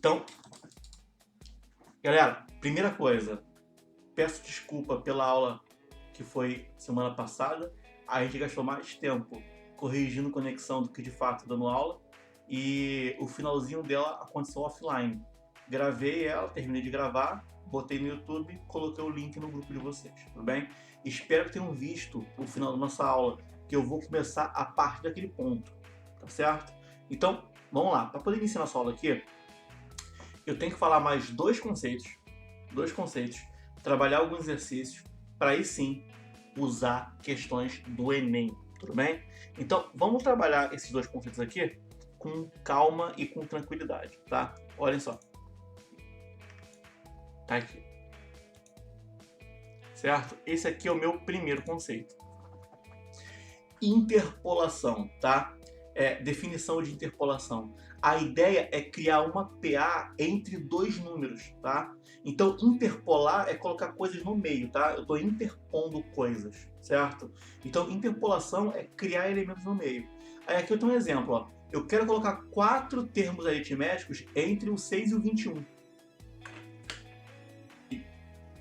Então, galera, primeira coisa, peço desculpa pela aula que foi semana passada. A gente gastou mais tempo corrigindo conexão do que de fato dando aula. E o finalzinho dela aconteceu offline. Gravei ela, terminei de gravar, botei no YouTube, coloquei o link no grupo de vocês, tudo bem? Espero que tenham visto o final da nossa aula, que eu vou começar a partir daquele ponto, tá certo? Então, vamos lá. Para poder iniciar nossa aula aqui, eu tenho que falar mais dois conceitos, trabalhar alguns exercícios, para aí sim usar questões do Enem, tudo bem? Então, vamos trabalhar esses dois conceitos aqui com calma e com tranquilidade, tá? Olhem só. Tá aqui. Certo? Esse aqui é o meu primeiro conceito. Interpolação, tá? Definição de interpolação. A ideia é criar uma PA entre dois números, tá? Então, interpolar é colocar coisas no meio, tá? Eu estou interpondo coisas, certo? Então, interpolação é criar elementos no meio. Aí aqui eu tenho um exemplo, ó. Eu quero colocar 4 termos aritméticos entre o 6 e o 21.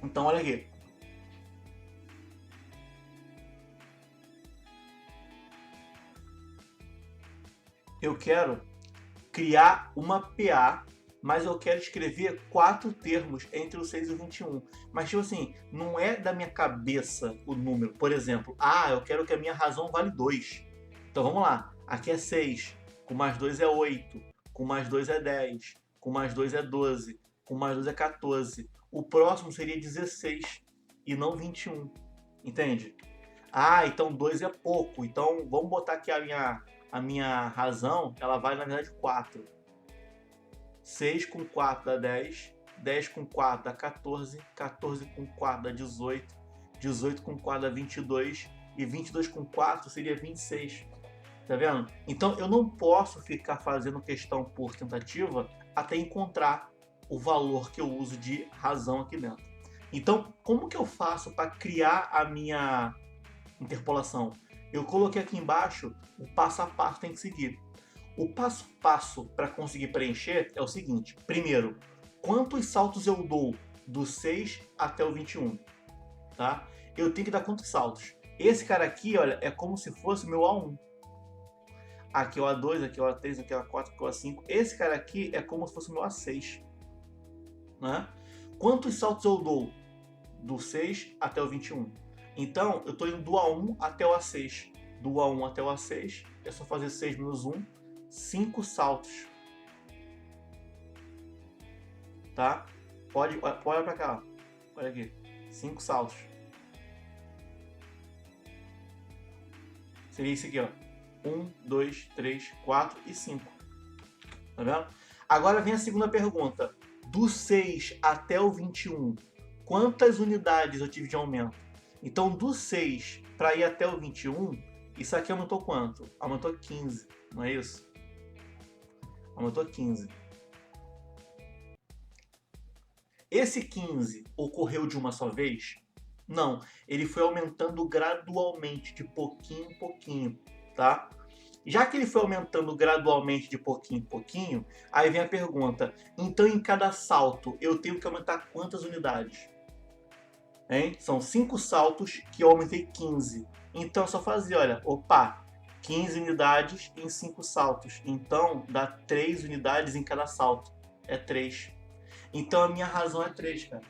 Então, olha aqui. Eu quero criar uma PA, mas eu quero escrever 4 termos entre o 6 e o 21. Mas, tipo assim, não é da minha cabeça o número. Por exemplo, eu quero que a minha razão vale 2. Então, vamos lá. Aqui é 6, com mais 2 é 8, com mais 2 é 10, com mais 2 é 12, com mais 2 é 14. O próximo seria 16 e não 21. Entende? Então 2 é pouco. Então, vamos botar aqui a minha razão, ela vale na verdade 4. 6 com 4 dá 10, 10 com 4 dá 14, 14 com 4 dá 18, 18 com 4 dá 22 e 22 com 4 seria 26. Tá vendo? Então eu não posso ficar fazendo questão por tentativa até encontrar o valor que eu uso de razão aqui dentro. Então, como que eu faço para criar a minha interpolação? Eu coloquei aqui embaixo o passo a passo que tem que seguir. O passo a passo para conseguir preencher é o seguinte. Primeiro, quantos saltos eu dou do 6 até o 21? Tá? Eu tenho que dar quantos saltos? Esse cara aqui, olha, é como se fosse o meu A1. Aqui é o A2, aqui é o A3, aqui é o A4, aqui é o A5. Esse cara aqui é como se fosse o meu A6. Né? Quantos saltos eu dou do 6 até o 21? Então, eu estou indo do A1 até o A6. Do A1 até o A6, é só fazer 6 menos 1, 5 saltos. Tá? Pode olhar para cá. Olha aqui. 5 saltos. Seria isso aqui, ó. 1, 2, 3, 4 e 5. Tá vendo? Agora vem a segunda pergunta. Do 6 até o 21, quantas unidades eu tive de aumento? Então, do 6 para ir até o 21, isso aqui aumentou quanto? Aumentou 15, não é isso? Aumentou 15. Esse 15 ocorreu de uma só vez? Não, ele foi aumentando gradualmente, de pouquinho em pouquinho, tá? Já que ele foi aumentando gradualmente de pouquinho em pouquinho, aí vem a pergunta, então em cada salto eu tenho que aumentar quantas unidades? Hein? São 5 saltos que eu aumentei 15. Então é só fazer, olha, 15 unidades em 5 saltos. Então dá 3 unidades em cada salto. É 3. Então a minha razão é 3, cara.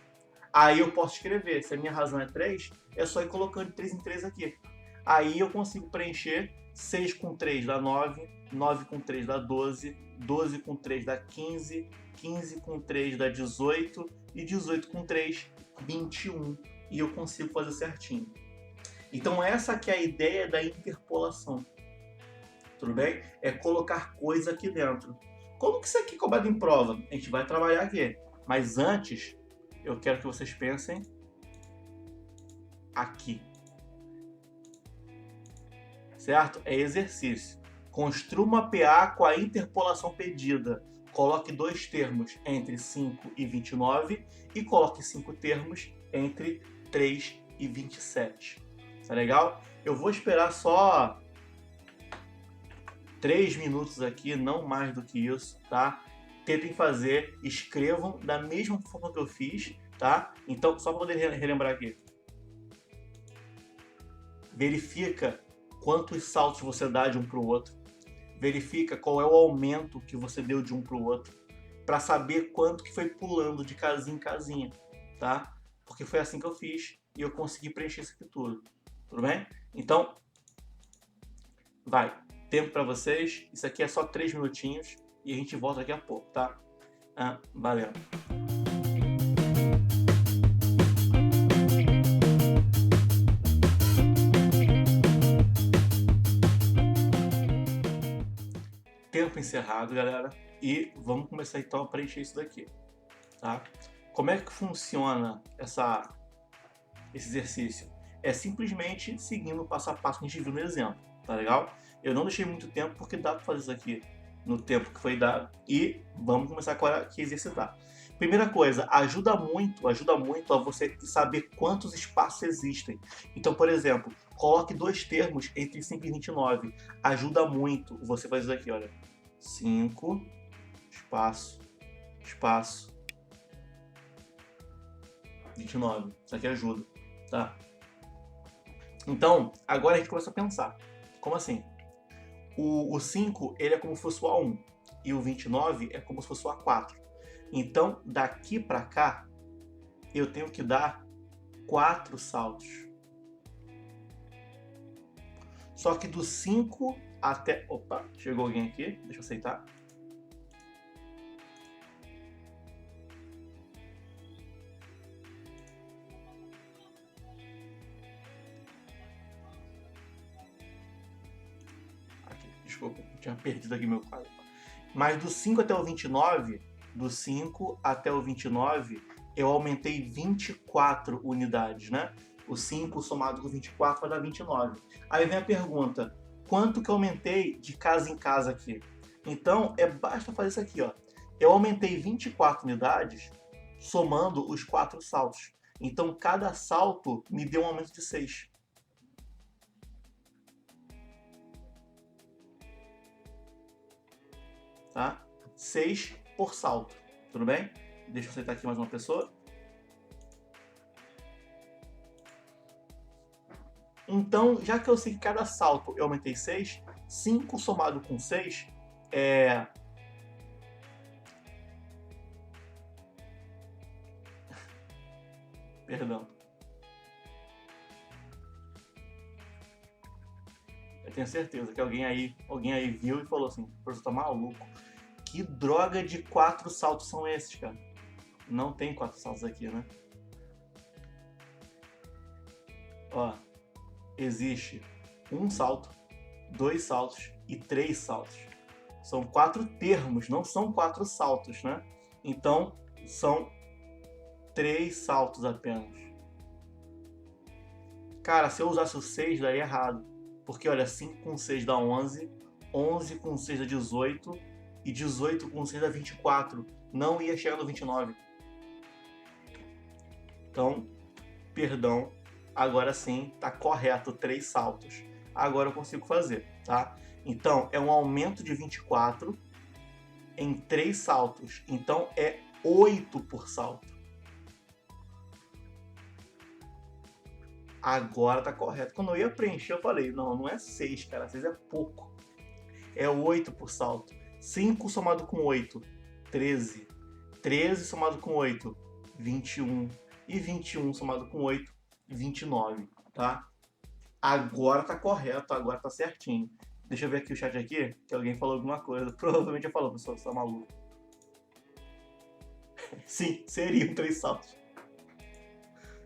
Aí eu posso escrever, se a minha razão é 3, é só ir colocando de 3 em 3 aqui. Aí eu consigo preencher 6 com 3 dá 9, 9 com 3 dá 12, 12 com 3 dá 15, 15 com 3 dá 18 e 18 com 3, 21. E eu consigo fazer certinho. Então essa que é a ideia da interpolação. Tudo bem? É colocar coisa aqui dentro. Como que isso aqui é cobrado em prova? A gente vai trabalhar aqui. Mas antes, eu quero que vocês pensem aqui. Certo? É exercício. Construa uma PA com a interpolação pedida. Coloque 2 termos entre 5 e 29 e coloque 5 termos entre 3 e 27. Tá legal? Eu vou esperar só 3 minutos aqui, não mais do que isso, tá? tentem fazer, escrevam da mesma forma que eu fiz, tá? Então, só para poder relembrar aqui. Verifica quantos saltos você dá de um para o outro. Verifica qual é o aumento que você deu de um para o outro, para saber quanto que foi pulando de casinha em casinha, tá? Porque foi assim que eu fiz e eu consegui preencher isso aqui tudo. Tudo bem? Então, vai. Tempo para vocês. Isso aqui é só 3 minutinhos e a gente volta daqui a pouco, tá? Valeu. Tempo encerrado, galera. E vamos começar então a preencher isso daqui, tá? Como é que funciona esse exercício? É simplesmente seguindo o passo a passo que a gente viu no exemplo, tá legal? Eu não deixei muito tempo porque dá para fazer isso aqui no tempo que foi dado e vamos começar agora aqui a exercitar. Primeira coisa, ajuda muito a você saber quantos espaços existem. Então, por exemplo, coloque 2 termos entre 5 e 29. Ajuda muito você fazer isso aqui, olha. 5, espaço, espaço, 29. Isso aqui ajuda, tá? Então, agora a gente começa a pensar. Como assim? O 5, ele é como se fosse o A1. E o 29 é como se fosse o A4. Então, daqui para cá, eu tenho que dar 4 saltos. Só que do 5 até... Opa, chegou alguém aqui. Deixa eu aceitar. Aqui, desculpa, eu tinha perdido aqui meu quadro. Mas do 5 até o 29, do 5 até o 29, eu aumentei 24 unidades, né? O 5 somado com 24 vai dar 29. Aí vem a pergunta, quanto que eu aumentei de casa em casa aqui? Então, basta fazer isso aqui, ó. Eu aumentei 24 unidades somando os 4 saltos. Então, cada salto me deu um aumento de 6. Tá? 6 por salto, tudo bem? Deixa eu aceitar aqui mais uma pessoa. Então, já que eu sei que cada salto eu aumentei 6, 5 somado com 6 é... Perdão. Eu tenho certeza que alguém aí viu e falou assim, professor, tá maluco? Que droga de 4 saltos são esses, cara? Não tem 4 saltos aqui, né? Ó, existe 1 salto, 2 saltos e 3 saltos. São 4 termos, não são 4 saltos, né? Então, são 3 saltos apenas. Cara, se eu usasse o 6, daria errado. Porque, olha, 5 com 6 dá 11, 11 com 6 dá 18, e 18 com 6 dá 24. Não ia chegar no 29. Então, perdão, agora sim, tá correto, 3 saltos. Agora eu consigo fazer, tá? Então, é um aumento de 24 em 3 saltos. Então, é 8 por salto. Agora tá correto. Quando eu ia preencher, eu falei, não é 6, cara, 6 é pouco. É 8 por salto. 5 somado com 8, 13. 13 somado com 8, 21. E 21 somado com 8, 29, tá? Agora tá correto, agora tá certinho. Deixa eu ver aqui o chat aqui, que alguém falou alguma coisa. Provavelmente já falou, pessoal, você tá maluco. Sim, seriam 3 saltos.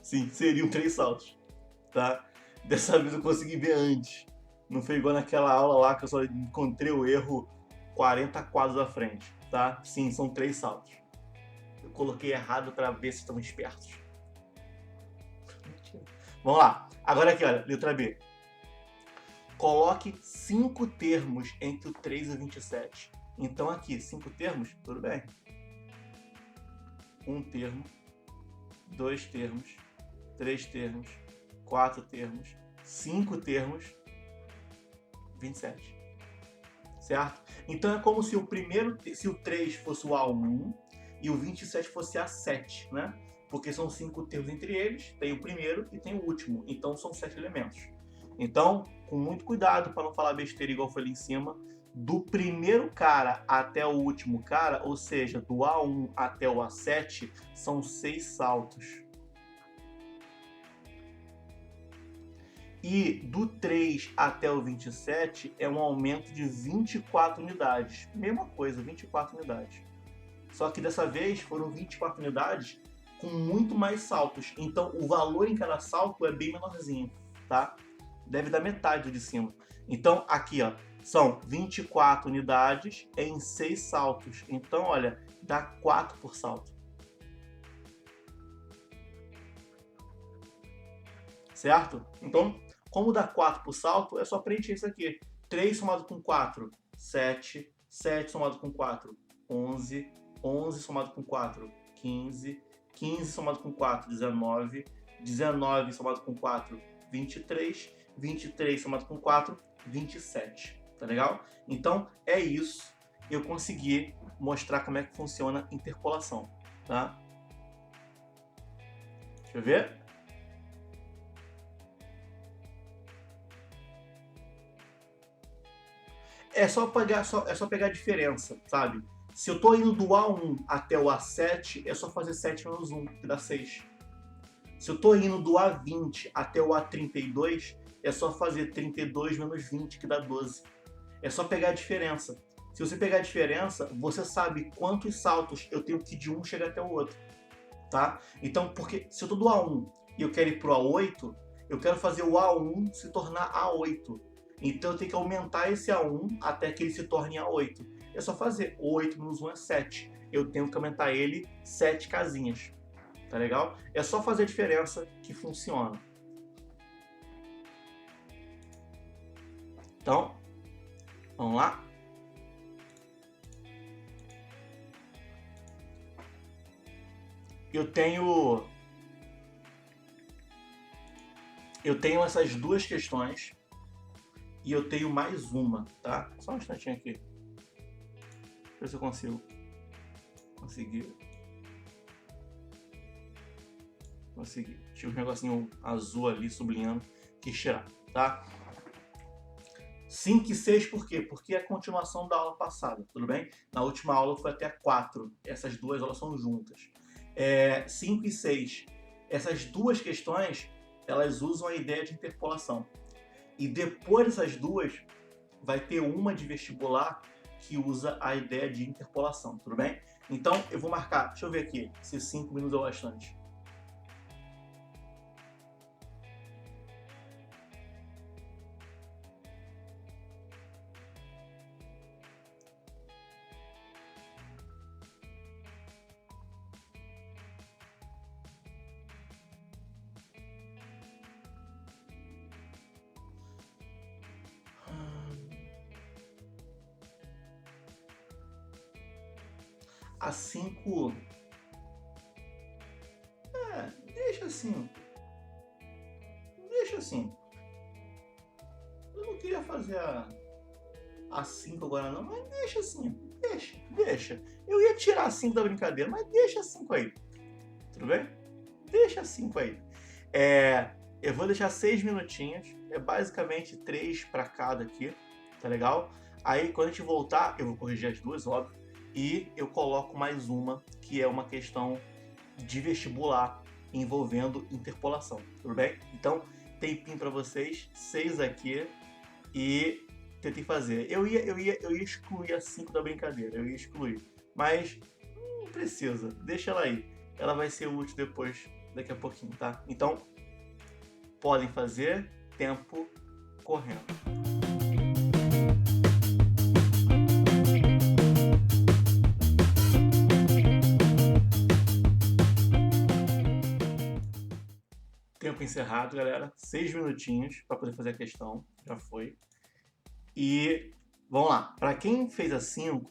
Sim, seriam 3 saltos. Tá? Dessa vez eu consegui ver antes. Não foi igual naquela aula lá que eu só encontrei o erro 40 quadros à frente, tá? Sim, são 3 saltos. Eu coloquei errado para ver se estão espertos. Vamos lá. Agora aqui, olha, letra B. Coloque 5 termos entre o 3 e o 27. Então aqui, 5 termos, tudo bem. 1 termo, 2 termos, 3 termos, 4 termos, 5 termos, 27. Certo? Então é como se se o 3 fosse o A1 e o 27 fosse A7, né? Porque são 5 termos entre eles, tem o primeiro e tem o último, então são 7 elementos. Então, com muito cuidado para não falar besteira igual foi ali em cima, do primeiro cara até o último cara, ou seja, do A1 até o A7, são 6 saltos. E do 3 até o 27 é um aumento de 24 unidades. Mesma coisa, 24 unidades. Só que dessa vez foram 24 unidades com muito mais saltos. Então o valor em cada salto é bem menorzinho, tá? Deve dar metade de cima. Então aqui, ó, são 24 unidades em 6 saltos. Então, olha, dá 4 por salto. Certo? Então, como dá 4 por salto, é só preencher isso aqui. 3 somado com 4, 7. 7 somado com 4, 11. 11 somado com 4, 15. 15 somado com 4, 19. 19 somado com 4, 23. 23 somado com 4, 27. Tá legal? Então, é isso. Eu consegui mostrar como é que funciona interpolação, tá? Deixa eu ver. É só pegar a diferença, sabe? Se eu tô indo do A1 até o A7, é só fazer 7 menos 1, que dá 6. Se eu tô indo do A20 até o A32, é só fazer 32 menos 20, que dá 12. É só pegar a diferença. Se você pegar a diferença, você sabe quantos saltos eu tenho que de um chegar até o outro, tá? Então, porque se eu tô do A1 e eu quero ir pro A8, eu quero fazer o A1 se tornar A8. Então eu tenho que aumentar esse A1 até que ele se torne A8. É só fazer 8 menos 1 é 7. Eu tenho que aumentar ele 7 casinhas. Tá legal? É só fazer a diferença que funciona. Então, vamos lá? Eu tenho essas duas questões e eu tenho mais uma, tá? Só um instantinho aqui. Deixa eu ver se eu consigo. Consegui. Tinha um negocinho azul ali sublinhando. Quis tirar, tá? 5 e 6 por quê? Porque é a continuação da aula passada, tudo bem? Na última aula foi até 4. Essas duas aulas são juntas. 5 e 6. Essas duas questões, elas usam a ideia de interpolação. E depois dessas duas, vai ter uma de vestibular que usa a ideia de interpolação, tudo bem? Então, eu vou marcar, deixa eu ver aqui, se 5 minutos é bastante. A 5... deixa assim. Deixa assim. Eu não queria fazer a 5 agora não, mas deixa assim. Deixa. Eu ia tirar a 5 da brincadeira, mas deixa a 5 aí. Tudo bem? Deixa a 5 aí. Eu vou deixar 6 minutinhos. É basicamente 3 para cada aqui. Tá legal? Aí, quando a gente voltar, eu vou corrigir as duas, óbvio. E eu coloco mais uma, que é uma questão de vestibular envolvendo interpolação, tudo bem? Então, tempinho para vocês, 6 aqui e tentei fazer. Eu ia excluir a 5 da brincadeira, eu ia excluir, mas não precisa, deixa ela aí. Ela vai ser útil depois, daqui a pouquinho, tá? Então, podem fazer, tempo correndo. Tempo encerrado, galera. 6 minutinhos para poder fazer a questão. Já foi. E vamos lá. Para quem fez a 5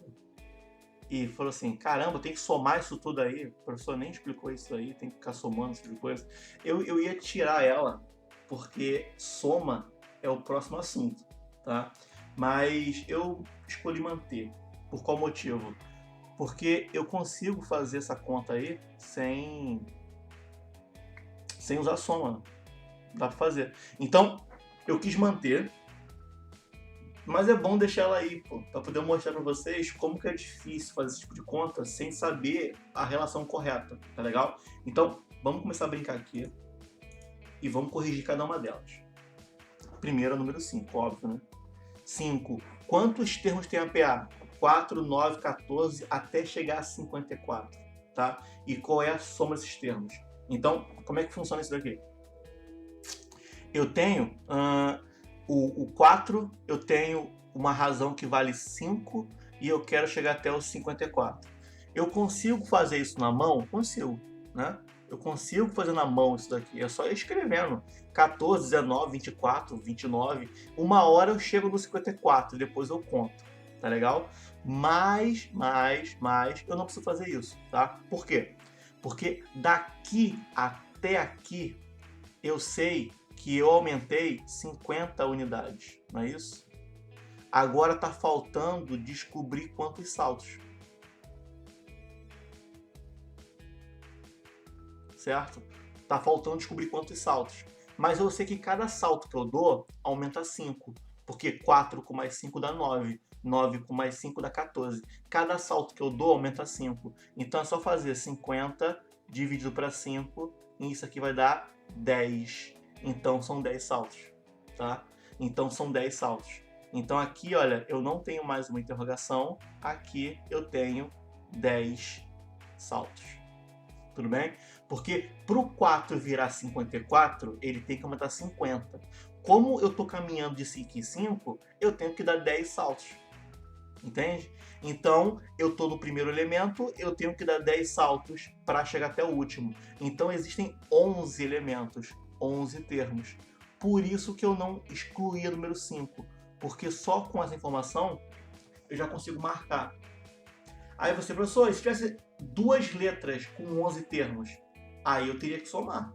e falou assim, caramba, tem que somar isso tudo aí. O professor nem explicou isso aí, tem que ficar somando essas coisas. Eu ia tirar ela, porque soma é o próximo assunto, tá? Mas eu escolhi manter. Por qual motivo? Porque eu consigo fazer essa conta aí sem usar soma. Dá pra fazer. Então, eu quis manter, mas é bom deixar ela aí, pô, pra poder mostrar pra vocês como que é difícil fazer esse tipo de conta sem saber a relação correta, tá legal? Então, vamos começar a brincar aqui e vamos corrigir cada uma delas. Primeiro, é o número 5, óbvio, né? 5. Quantos termos tem a PA? 4, 9, 14, até chegar a 54, tá? E qual é a soma desses termos? Então, como é que funciona isso daqui? Eu tenho o 4, eu tenho uma razão que vale 5 e eu quero chegar até os 54. Eu consigo fazer isso na mão? Consigo, né? Eu consigo fazer na mão isso daqui, é só ir escrevendo. 14, 19, 24, 29. Uma hora eu chego no 54 e depois eu conto, tá legal? Mas, eu não preciso fazer isso, tá? Por quê? Porque daqui até aqui eu sei que eu aumentei 50 unidades, não é isso? Agora está faltando descobrir quantos saltos. Certo? Tá faltando descobrir quantos saltos. Mas eu sei que cada salto que eu dou aumenta 5. Porque 4 com mais 5 dá 9. 9 com mais 5 dá 14. Cada salto que eu dou aumenta 5. Então é só fazer 50 dividido para 5. E isso aqui vai dar 10. Então são 10 saltos. Tá? Então são 10 saltos. Então aqui, olha, eu não tenho mais uma interrogação. Aqui eu tenho 10 saltos. Tudo bem? Porque para o 4 virar 54, ele tem que aumentar 50. Como eu estou caminhando de 5 em 5, eu tenho que dar 10 saltos. Entende? Então, eu estou no primeiro elemento, eu tenho que dar 10 saltos para chegar até o último. Então, existem 11 elementos, 11 termos. Por isso que eu não excluí o número 5. Porque só com essa informação, eu já consigo marcar. Aí você, professor, se tivesse duas letras com 11 termos, aí eu teria que somar,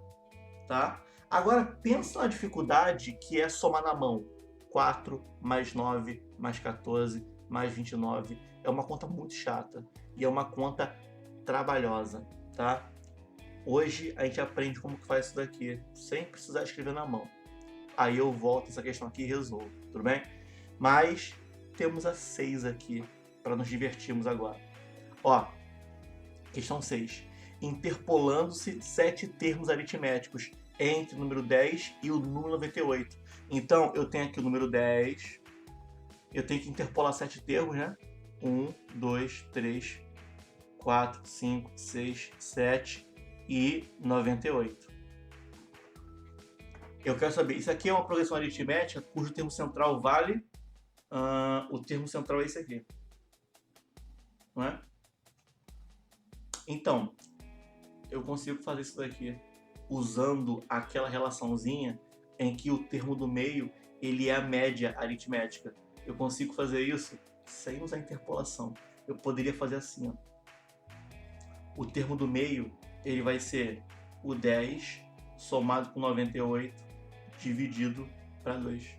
tá? Agora, pensa na dificuldade que é somar na mão. 4 mais 9 mais 14 mais 29. É uma conta muito chata e é uma conta trabalhosa, tá? Hoje a gente aprende como que faz isso daqui, sem precisar escrever na mão. Aí eu volto essa questão aqui e resolvo, tudo bem? Mas temos a 6 aqui, para nos divertirmos agora. Ó, questão 6. Interpolando-se 7 termos aritméticos entre o número 10 e o número 98. Então, eu tenho aqui o número 10. Eu tenho que interpolar 7 termos, né? 1, 2, 3, 4, 5, 6, 7 e 98. Eu quero saber, isso aqui é uma progressão aritmética cujo termo central vale... o termo central é esse aqui. Não é? Então, eu consigo fazer isso daqui usando aquela relaçãozinha em que o termo do meio ele é a média aritmética. Eu consigo fazer isso sem usar interpolação. Eu poderia fazer assim, ó. O termo do meio ele vai ser o 10 somado com 98 dividido para 2.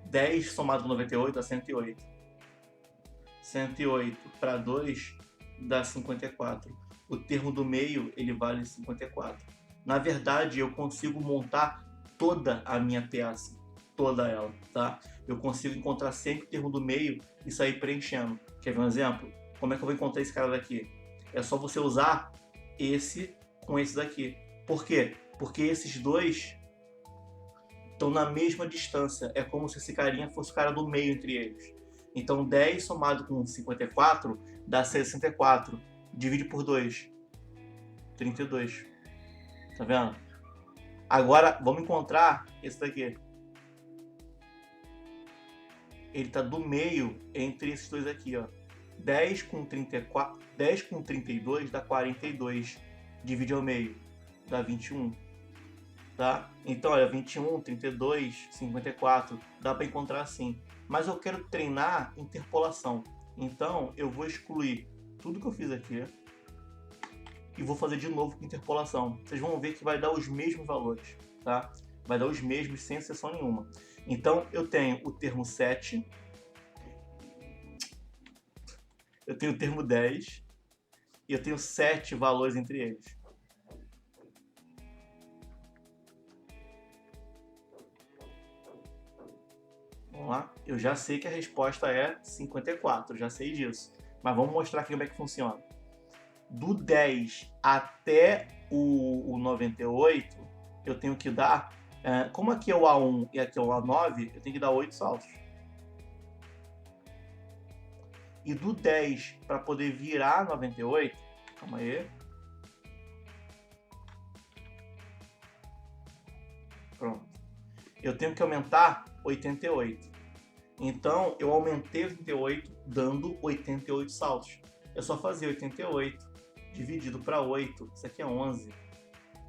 10 somado com 98 dá 108. 108 para 2 dá 54. O termo do meio ele vale 54. Na verdade, eu consigo montar toda a minha PA, toda ela, tá? Eu consigo encontrar sempre o termo do meio e sair preenchendo. Quer ver um exemplo? Como é que eu vou encontrar esse cara daqui? É só você usar esse com esse daqui. Por quê? Porque esses dois estão na mesma distância. É como se esse carinha fosse o cara do meio entre eles. Então 10 somado com 54 dá 64. Divide por 2. 32. Tá vendo? Agora vamos encontrar esse daqui. Ele tá do meio entre esses dois aqui, ó. 10 com 34, 10 com 32 dá 42. Divide ao meio, dá 21. Tá? Então, olha, 21, 32, 54, dá para encontrar assim. Mas eu quero treinar interpolação. Então, eu vou excluir tudo que eu fiz aqui e vou fazer de novo com interpolação. Vocês vão ver que vai dar os mesmos valores, tá? Vai dar os mesmos sem exceção nenhuma. Então, eu tenho o termo 7, eu tenho o termo 10 e eu tenho 7 valores entre eles. Vamos lá? Eu já sei que a resposta é 54, já sei disso. Mas vamos mostrar aqui como é que funciona. Do 10 até o 98, eu tenho que dar... como aqui é o A1 e aqui é o A9, eu tenho que dar 8 saltos. E do 10 para poder virar 98, calma aí. Pronto. Eu tenho que aumentar 88. Então, eu aumentei 88 dando 88 saltos. É só fazer 88 dividido para 8. Isso aqui é 11.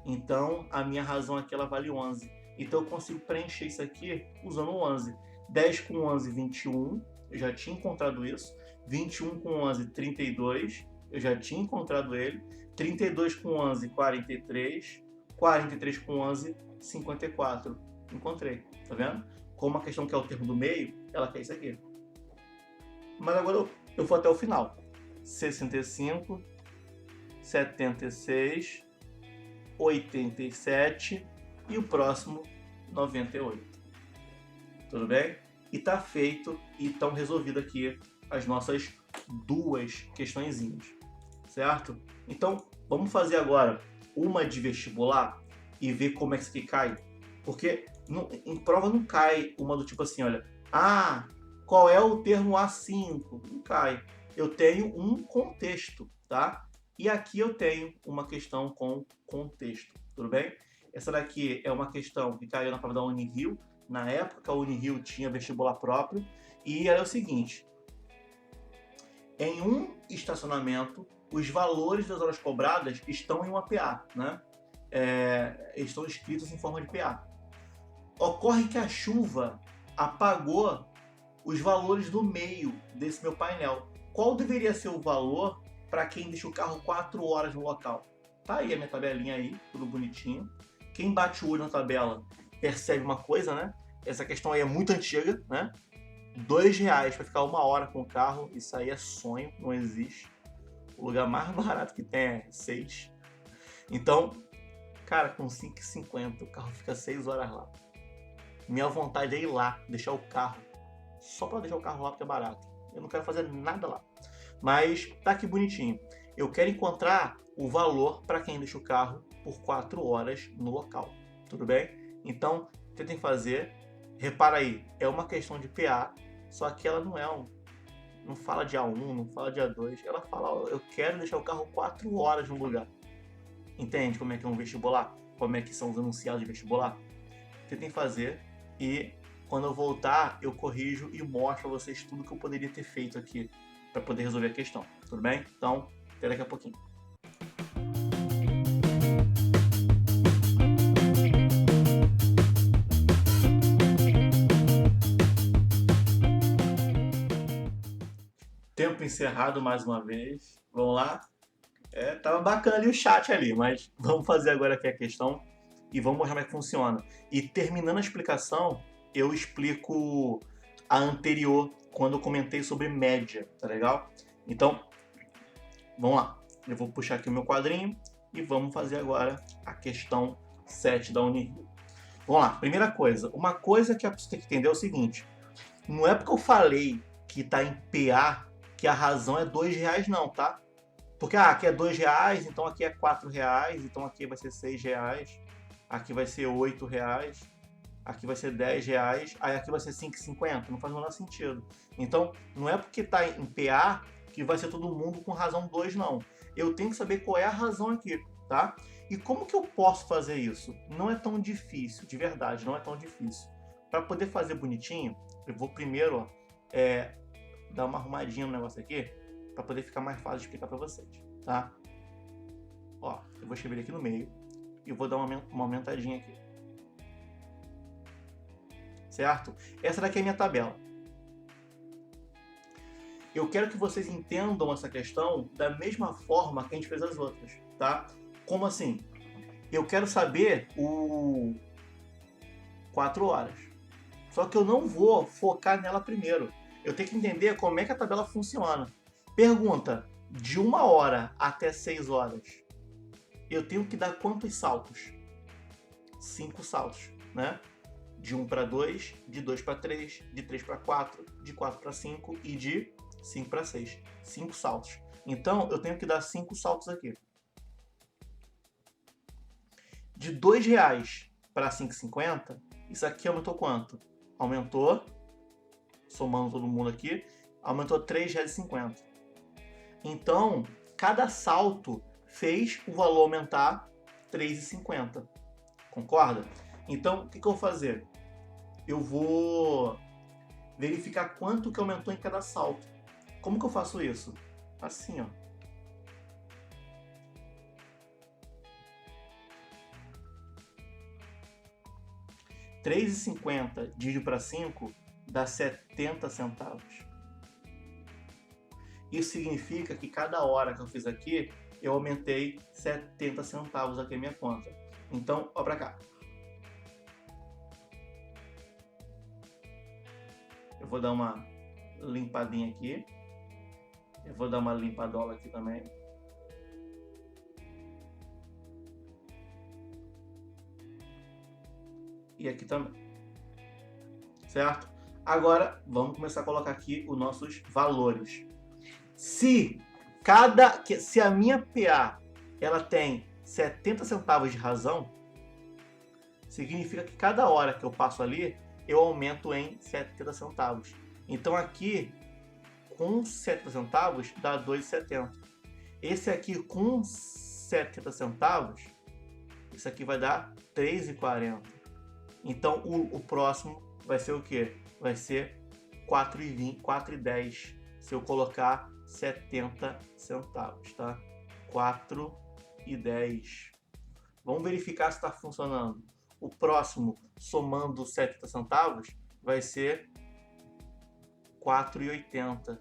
Então, a minha razão aqui ela vale 11. Então, eu consigo preencher isso aqui usando o 11. 10 com 11, 21. Eu já tinha encontrado isso. 21 com 11, 32. Eu já tinha encontrado ele. 32 com 11, 43. 43 com 11, 54. Encontrei. Tá vendo? Como a questão quer o termo do meio, ela quer isso aqui. Mas agora eu vou até o final. 65, 76, 87 e o próximo 98. Tudo bem? E tá feito e estão resolvidas aqui as nossas duas questõezinhas, certo? Então, vamos fazer agora uma de vestibular e ver como é que isso aqui cai. Porque em prova não cai uma do tipo assim, olha, qual é o termo A5? Não cai. Eu tenho um contexto, tá? E aqui eu tenho uma questão com contexto, tudo bem? Essa daqui é uma questão que caiu na prova da Unirio. Na época, a Unirio tinha vestibular próprio. E era o seguinte, em um estacionamento, os valores das horas cobradas estão em uma PA, né? Estão escritos em forma de PA. Ocorre que a chuva apagou os valores do meio desse meu painel. Qual deveria ser o valor para quem deixa o carro 4 horas no local? Tá aí a minha tabelinha aí, tudo bonitinho. Quem bate o olho na tabela percebe uma coisa, né? Essa questão aí é muito antiga, né? R$2 para ficar 1 hora com o carro, isso aí é sonho, não existe. O lugar mais barato que tem é 6. Então, cara, com 5,50 o carro fica 6 horas lá. Minha vontade é ir lá, deixar o carro. Só para deixar o carro lá porque é barato. Eu não quero fazer nada lá. Mas tá aqui bonitinho. Eu quero encontrar o valor para quem deixa o carro por 4 horas no local. Tudo bem? Então, tentem fazer. Repara aí, é uma questão de PA, só que ela não fala de A1, não fala de A2. Ela fala, ó, eu quero deixar o carro 4 horas no lugar. Entende como é que é um vestibular? Como é que são os enunciados de vestibular? Tentem fazer e quando eu voltar eu corrijo e mostro para vocês tudo que eu poderia ter feito aqui para poder resolver a questão. Tudo bem? Então, até daqui a pouquinho. Tempo encerrado mais uma vez. Vamos lá? Tava bacana ali o chat ali, mas vamos fazer agora aqui a questão e vamos mostrar como é que funciona. E terminando a explicação, eu explico a anterior, quando eu comentei sobre média, tá legal? Então, vamos lá. Eu vou puxar aqui o meu quadrinho e vamos fazer agora a questão 7 da Unirio. Vamos lá, primeira coisa. Uma coisa que a pessoa tem que entender é o seguinte. Não é porque eu falei que tá em PA que a razão é R$2 não, tá? Porque aqui é R$2, então aqui é R$4, então aqui vai ser R$6, aqui vai ser R$8, aqui vai ser R$10, aí aqui vai ser R$5,50, não faz o menor sentido. Então, não é porque está em PA que vai ser todo mundo com razão 2, não. Eu tenho que saber qual é a razão aqui, tá? E como que eu posso fazer isso? Não é tão difícil, de verdade, não é tão difícil. Para poder fazer bonitinho, eu vou primeiro ó, dar uma arrumadinha no negócio aqui, para poder ficar mais fácil de explicar para vocês, tá? Ó, eu vou escrever aqui no meio e vou dar uma aumentadinha aqui. Certo? Essa daqui é a minha tabela. Eu quero que vocês entendam essa questão da mesma forma que a gente fez as outras, tá? Como assim? Eu quero saber o 4 horas, Só que eu não vou focar nela primeiro. Eu tenho que entender como é que a tabela funciona. Pergunta, de 1 hora até 6 horas, eu tenho que dar quantos saltos? 5 saltos, né? De 1 para 2, de 2 para 3, de 3 para 4, de 4 para 5 e de 5 para 6. 5 saltos. Então, eu tenho que dar 5 saltos aqui. De R$2 para 5,50, isso aqui aumentou quanto? Aumentou, somando todo mundo aqui, aumentou R$3,50. Então, cada salto fez o valor aumentar R$3,50. Concorda? Então, o que eu vou fazer? Eu vou verificar quanto que aumentou em cada salto. Como que eu faço isso? Assim, ó. R$3,50 dividido para 5 dá 70 centavos. Isso significa que cada hora que eu fiz aqui, eu aumentei 70 centavos aqui na minha conta. Então, ó pra cá. Eu vou dar uma limpadinha aqui. Eu vou dar uma limpadola aqui também. E aqui também. Certo? Agora, vamos começar a colocar aqui os nossos valores. Se a minha PA ela tem 70 centavos de razão, significa que cada hora que eu passo ali, eu aumento em 70 centavos. Então aqui, com 70 centavos, dá 2,70. Esse aqui com 70 centavos, isso aqui vai dar 3,40. Então o próximo vai ser o quê? Vai ser 4,20, 4,10. Se eu colocar 70 centavos, tá? 4,10. Vamos verificar se está funcionando. O próximo, somando 70 centavos, vai ser 4,80.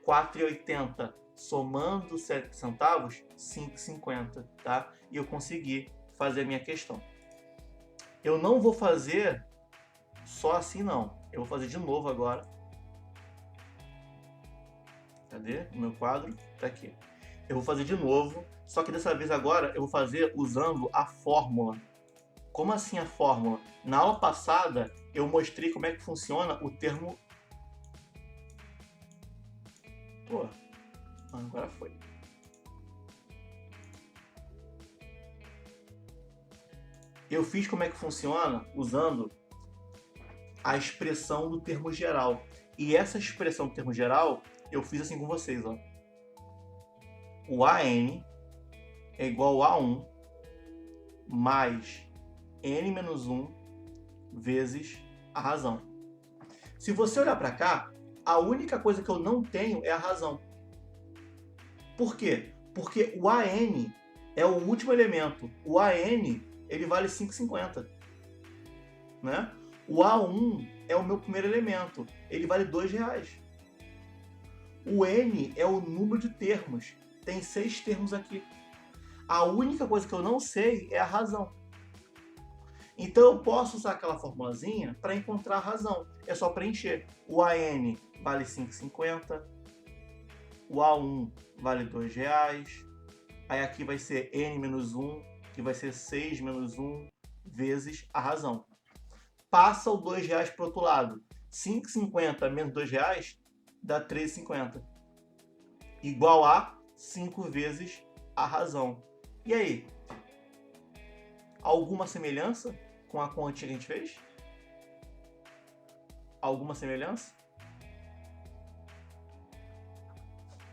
4,80 somando 70 centavos, 5,50, tá? E eu consegui fazer a minha questão. Eu não vou fazer só assim, não. Eu vou fazer de novo agora. Cadê o meu quadro? Tá aqui. Eu vou fazer de novo, só que dessa vez agora eu vou fazer usando a fórmula. Como assim a fórmula? Na aula passada eu mostrei como é que funciona o termo... Pô, agora foi. Eu fiz como é que funciona usando a expressão do termo geral. E essa expressão do termo geral, eu fiz assim com vocês, ó. O AN é igual a 1 mais N menos 1 vezes a razão. Se você olhar para cá, a única coisa que eu não tenho é a razão. Por quê? Porque o AN é o último elemento. O AN, ele vale 5,50. Né? O A1 é o meu primeiro elemento. Ele vale R$2. O N é o número de termos. Tem 6 termos aqui. A única coisa que eu não sei é a razão. Então eu posso usar aquela formulazinha para encontrar a razão. É só preencher. O AN vale 5,50. O A1 vale R$2. Aí aqui vai ser N menos 1, que vai ser 6 menos 1 vezes a razão. Passa o R$2 para o outro lado. 5,50 menos R$2 dá 3,50. Igual a 5 vezes a razão. E aí? Alguma semelhança com a continha que a gente fez? Alguma semelhança?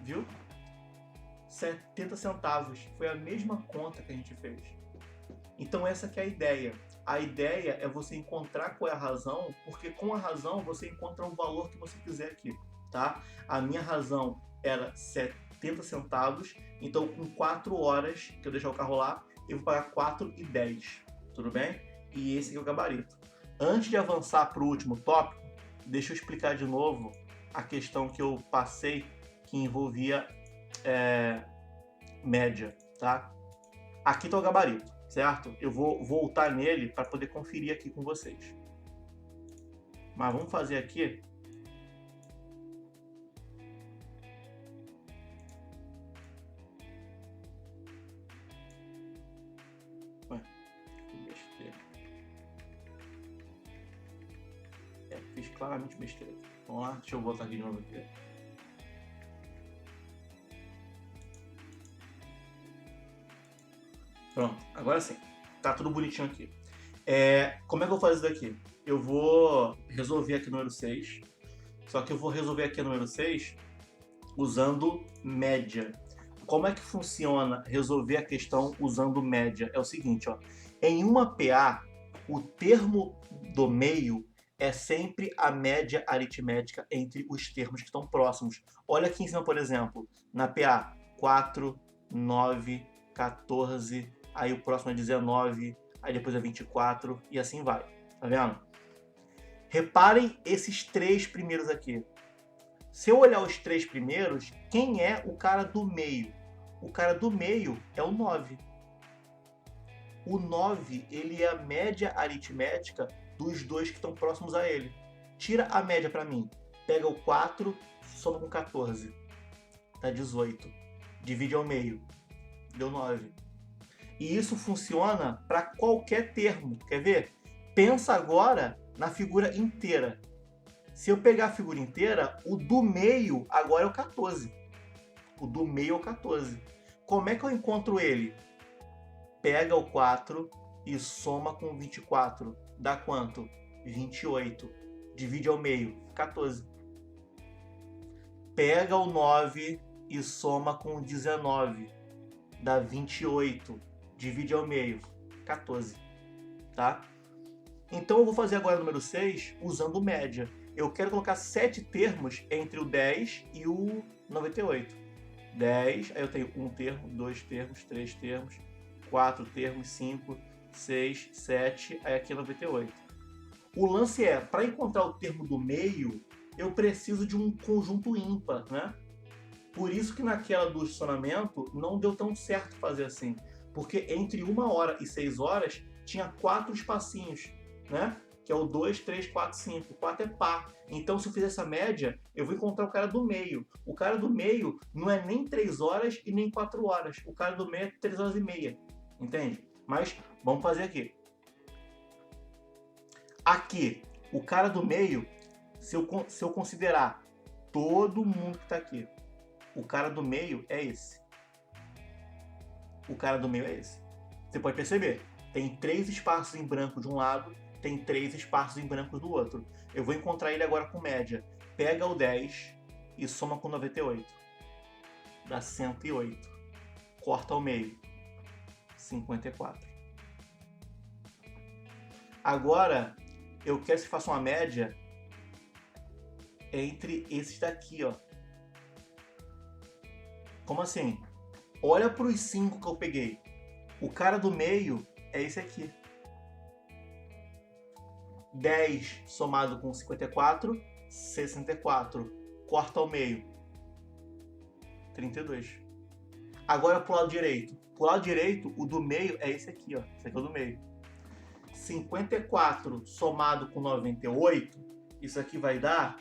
Viu? 70 centavos. Foi a mesma conta que a gente fez. Então essa que é a ideia. A ideia é você encontrar qual é a razão, porque com a razão você encontra o valor que você quiser aqui, tá? A minha razão era 70 centavos, então com 4 horas que eu deixar o carro lá, eu vou pagar 4,10, tudo bem? E esse aqui é o gabarito. Antes de avançar para o último tópico, deixa eu explicar de novo a questão que eu passei, que envolvia média, tá? Aqui está o gabarito, certo? Eu vou voltar nele para poder conferir aqui com vocês. Mas vamos fazer aqui. Ué, que besteira. Fiz claramente besteira. Vamos lá, deixa eu voltar aqui de novo aqui. Pronto, agora sim. Tá tudo bonitinho aqui. Como é que eu vou fazer isso daqui? Eu vou resolver aqui o número 6. Só que eu vou resolver aqui o número 6 usando média. Como é que funciona resolver a questão usando média? É o seguinte, ó. Em uma PA, o termo do meio é sempre a média aritmética entre os termos que estão próximos. Olha aqui em cima, por exemplo, na PA, 4, 9, 14, aí o próximo é 19, aí depois é 24 e assim vai. Tá vendo? Reparem esses três primeiros aqui. Se eu olhar os três primeiros, quem é o cara do meio? O cara do meio é o 9. O 9, ele é a média aritmética dos dois que estão próximos a ele. Tira a média para mim. Pega o 4, soma com 14. Dá 18. Divide ao meio. Deu 9. E isso funciona para qualquer termo. Quer ver? Pensa agora na figura inteira. Se eu pegar a figura inteira, o do meio agora é o 14. O do meio é o 14. Como é que eu encontro ele? Pega o 4 e soma com 24. Dá quanto? 28. Divide ao meio. 14. Pega o 9 e soma com 19. Dá 28. Divide ao meio. 14. Tá? Então eu vou fazer agora o número 6 usando média. Eu quero colocar 7 termos entre o 10 e o 98. 10, aí eu tenho 1 termo, 2 termos, 3 termos, 4 termos, 5, 6, 7, aí aqui é 98. O lance é, para encontrar o termo do meio, eu preciso de um conjunto ímpar, né? Por isso que naquela do estacionamento não deu tão certo fazer assim. Porque entre 1 hora e 6 horas tinha 4 espacinhos, né? Que é o 2, 3, 4, 5. 4 é par. Então, se eu fizer essa média, eu vou encontrar o cara do meio. O cara do meio não é nem 3 horas e nem 4 horas. O cara do meio é 3 horas e meia. Entende? Mas, vamos fazer aqui. Aqui, o cara do meio, se eu considerar todo mundo que está aqui, o cara do meio é esse. O cara do meio é esse. Você pode perceber, tem 3 espaços em branco de um lado, tem 3 espaços em branco do outro. Eu vou encontrar ele agora com média. Pega o 10 e soma com 98. Dá 108. Corta ao meio. 54. Agora, eu quero que você faça uma média entre esses daqui, ó. Como assim? Olha para os 5 que eu peguei. O cara do meio é esse aqui. 10 somado com 54, 64. Corta ao meio. 32. Agora pro lado direito. Pro lado direito, o do meio é esse aqui, ó. Esse aqui é o do meio. 54 somado com 98, isso aqui vai dar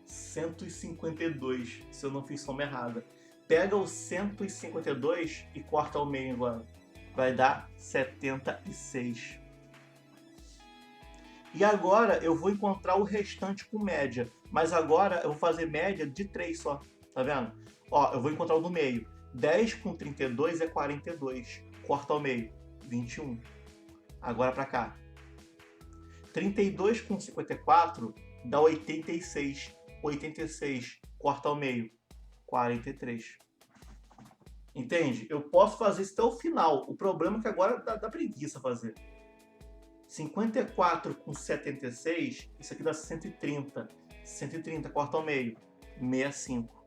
152, se eu não fiz soma errada. Pega o 152 e corta ao meio agora. Vai dar 76. E agora eu vou encontrar o restante com média. Mas agora eu vou fazer média de 3 só. Tá vendo? Ó, eu vou encontrar o do meio. 10 com 32 é 42. Corta ao meio. 21. Agora pra cá. 32 com 54 dá 86. 86. Corta ao meio. 43. Entende? Eu posso fazer isso até o final. O problema é que agora dá preguiça fazer. 54 com 76, isso aqui dá 130. 130, corta ao meio. 65.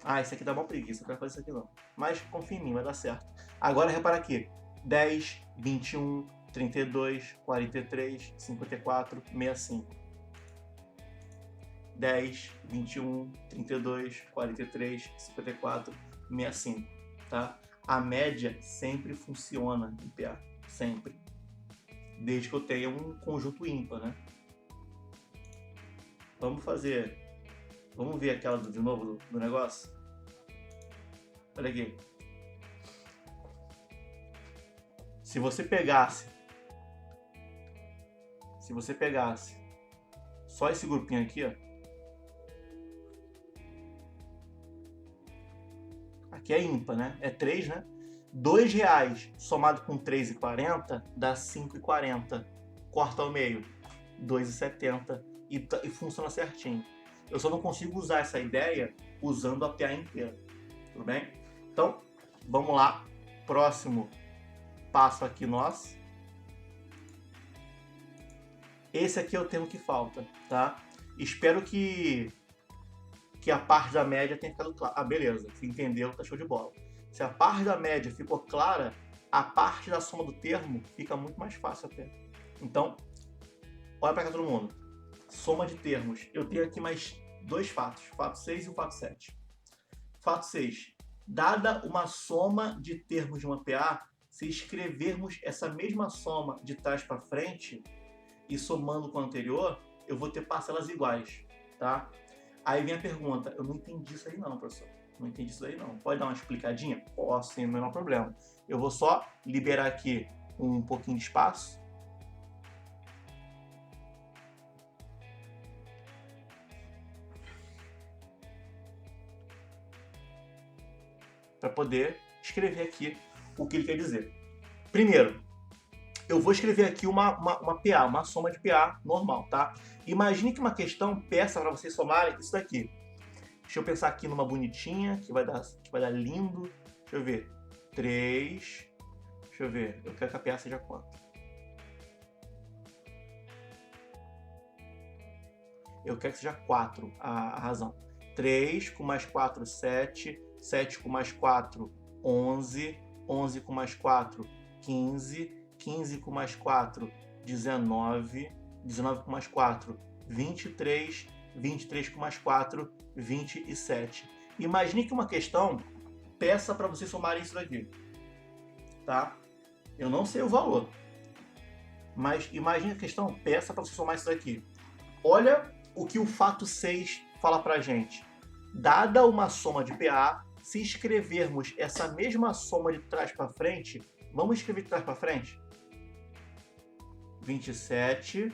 Ah, isso aqui dá uma preguiça, não quero fazer isso aqui não. Mas confia em mim, vai dar certo. Agora repara aqui. 10, 21, 32, 43, 54, 65. 10, 21, 32, 43, 54, 65. Tá? A média sempre funciona em PA. Sempre. desde que eu tenha um conjunto ímpar, né? Vamos ver aquela de novo do negócio? Olha aqui. Se você pegasse só esse grupinho aqui, ó. Aqui é ímpar, né? É 3, né? R$2 somado com 3,40 dá 5,40. Corta ao meio, 2,70 e funciona certinho. Eu só não consigo usar essa ideia usando a PA inteira. Tudo bem? Então, vamos lá. Próximo passo aqui nosso. Esse aqui é o termo que falta, tá? Espero que a parte da média tenha ficado clara. Ah, beleza. Se entendeu, tá show de bola. Se a parte da média ficou clara, a parte da soma do termo fica muito mais fácil até. Então, olha para cá todo mundo. Soma de termos. Eu tenho aqui mais dois fatos. Fato 6 e o fato 7. Fato 6. Dada uma soma de termos de uma PA, se escrevermos essa mesma soma de trás para frente e somando com a anterior, eu vou ter parcelas iguais, tá? Aí vem a pergunta, eu não entendi isso aí não, professor. Não entendi isso aí não. Pode dar uma explicadinha? Posso, sem o menor problema. Eu vou só liberar aqui um pouquinho de espaço. Para poder escrever aqui o que ele quer dizer. Primeiro, eu vou escrever aqui uma PA, uma soma de PA normal, tá? Imagine que uma questão peça para vocês somarem isso daqui. Deixa eu pensar aqui numa bonitinha, que vai dar lindo. Deixa eu ver. 3. Deixa eu ver. Eu quero que a PA seja quanto? Eu quero que seja 4 a razão. 3 com mais 4, 7. 7 com mais 4, 11. 11 com mais 4, 15. 15 com mais 4, 19. 19 com mais 4, 23. 23 com mais 4, 27. Imagine que uma questão peça para você somar isso daqui, tá? Eu não sei o valor, mas imagine a questão peça para você somar isso daqui. Olha o que o fato 6 fala para a gente. Dada uma soma de PA, se escrevermos essa mesma soma de trás para frente, vamos escrever de trás para frente? 27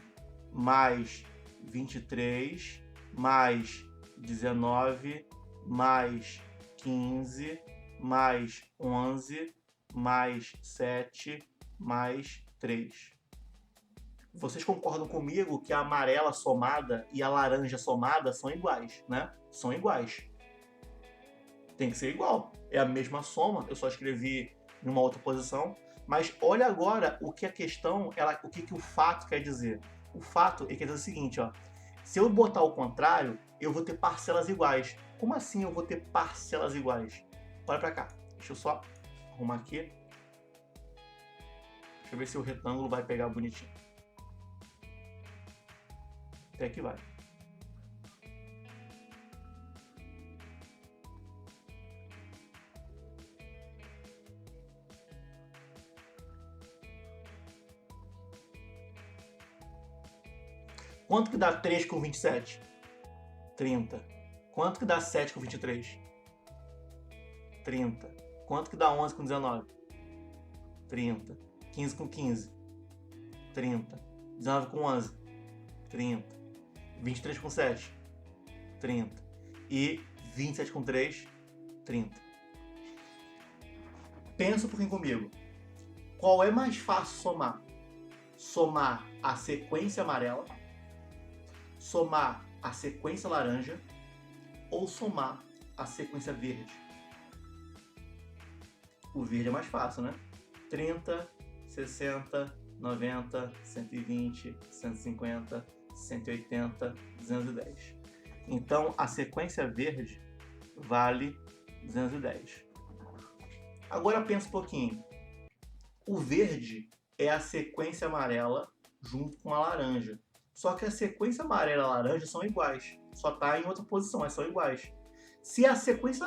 mais 23 mais 19, mais 15, mais 11, mais 7, mais 3. Vocês concordam comigo que a amarela somada e a laranja somada são iguais, né? São iguais. Tem que ser igual. É a mesma soma, eu só escrevi em uma outra posição. Mas olha agora o que a questão, o que o fato quer dizer. O fato quer dizer o seguinte, ó. Se eu botar ao contrário, eu vou ter parcelas iguais. Como assim eu vou ter parcelas iguais? Olha pra cá. Deixa eu só arrumar aqui. Deixa eu ver se o retângulo vai pegar bonitinho. Até que vai. Quanto que dá 3 com 27? 30. Quanto que dá 7 com 23? 30. Quanto que dá 11 com 19? 30. 15 com 15? 30. 19 com 11? 30. 23 com 7? 30. E 27 com 3? 30. Pensa um pouquinho comigo. Qual é mais fácil somar? Somar a sequência amarela, somar a sequência laranja ou somar a sequência verde? O verde é mais fácil, né? 30, 60, 90, 120, 150, 180, 210. Então, a sequência verde vale 210. Agora pensa um pouquinho. O verde é a sequência amarela junto com a laranja. Só que a sequência amarela e a laranja são iguais. Só está em outra posição, mas são iguais. Se a sequência